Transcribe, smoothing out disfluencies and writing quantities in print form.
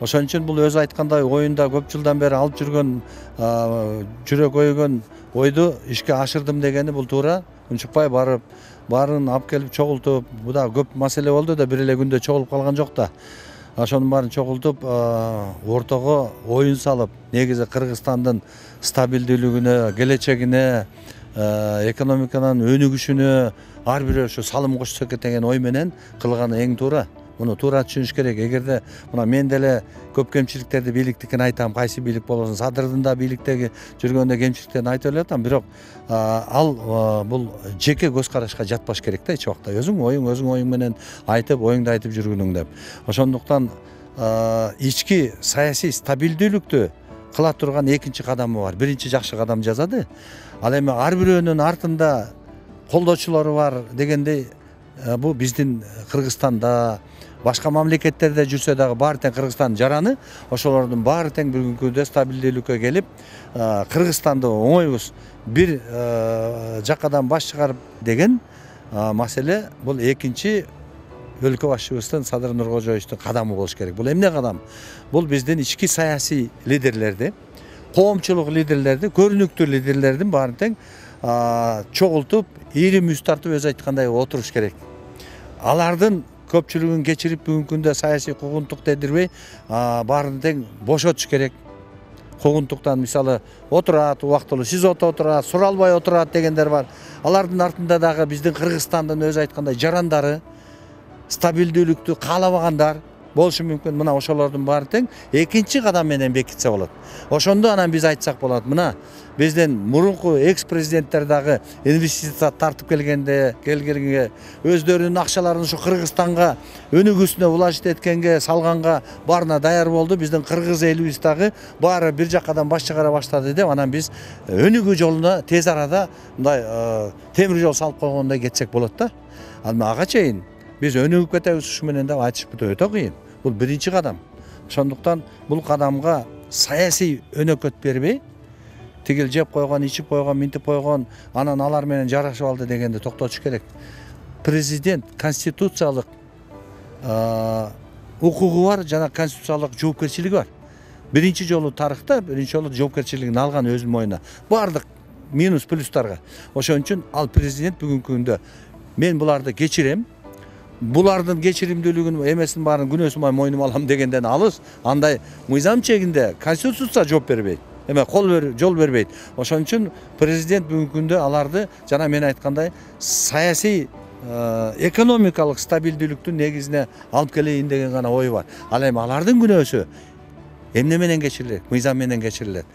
Ошон үчүн бул өзү айткандай оюнда көп жылдан бери алып жүргөн жүрөк ойгон ойду ишке ашырдым дегени бул туура. Унчукпай барып баарын алып келип чогултуп, бу да көп маселе болду да, бир эле күндө чогулуп калган жок да. Ошонун баарын чогултуп, ортого оюн салып, негизи Кыргызстандын стабилдүүлүгүнө, келечегине, экономиканын өнүгүшүнө ар бирөө ушу салым кошсо экен деген ой менен кылганы эң туура. Муну туура түшүнүш керек. Эгерде мына мен деле көп кемчиликтерди бийликтикин айтам, кайсы бийлик болбосун, Садырдын да бийликтеги жүргөндө кемчиликтерин айтып эле бирок ал бул жеке көз карашка жатпаш керек да эч убакта. Өзүң оюң менен айтып, оюңду айтып жүргүнүң деп. Ошондуктан ички саясий стабилдүүлүктү кыла турган экинчи кадамы бар. Биринчи жакшы кадам жасады. Ал эми ар бирөөнүн артында колдоочулору бар дегендей, бул биздин Кыргызстанда, башка мамлекеттерде жүрсө дагы баары тең Кыргызстандын жараны, ошолордун баары тең бүгүнкү күндө стабилдүүлүккө келип, Кыргызстанды оңойбуз бир жакадан баш чыгарып деген маселе бул экинчи өлкө башчыбыздын Садыр Нуркожоевичтин кадамы болуш керек. Бул эмне кадам? Бул биздин ички саясий лидерлерди, коомчулук лидерлерди, көрүнүктүү лидерлердин баарын тең чогултуп, ири мүз тартып өзү айткандай отуруш керек. Алардын көпчүлүгүн кечирип бүгүнкү күндө саясий куугунтук дедирбей, баарын тең бошотуш керек. Куугунтуктан мисалы отурат, убактылуу СИЗОдо отурат, суралбай отурат дегендер бар. Алардын артында дагы биздин Кыргызстандын өзү айткандай жарандары, стабилдүүлүктү каалабагандар болушу мүмкүн. Мына ошолордун баары тең экинчи кадам менен бекитсе болот. Ошондо анан биз айтсак болот. Мына биздин мурунку экс-президенттер дагы инвестиция тартып келгенге өздөрүнүн акчаларын ушу Кыргызстанга өнүгүүсүнө вложить эткенге, салганга баарына даяр болду. Биздин кыргыз элибиз дагы баары бир жакадан баш чыгара баштады деп, анан биз өнүгүү жолуна тез арада мындай темир жол салып койгондой кетсек болот да. Ага чейин биз өнүгүп кетебиз ушу менен деп айтышып өтө кыйын. Бул биринчи кадам. Ошондуктан бул кадамга саясий өнөкөт бербей, тигил жеп койгон, ичип койгон, минтип койгон, анан алар менен жарашып алды дегенди токтотуш керек. Президент конституциялык укугу бар жана конституциялык жоопкерчилиги бар. Биринчи жолу тарыхта биринчи жолу жоопкерчилигин алган өзүнүн моюна. Бардык минус плюстарга. Ошон үчүн ал президент бүгүнкү күндө мен буларды кечирем, булардын кечиримдүүлүгүн эмесин баарын күнөөсүн мойнума алам дегенден алыс, андай мыйзам чегинде конституция жооп бербейт. Жол бербейт. Ошон үчүн президент бүгүнкү күндө аларды жана мен айткандай саясий экономикалык стабилдүүлүктүн негизине алып келейин деген гана ой бар. Ал эми алардын күнөөсү эмне менен кечирилет? Мыйзам менен кечирилет.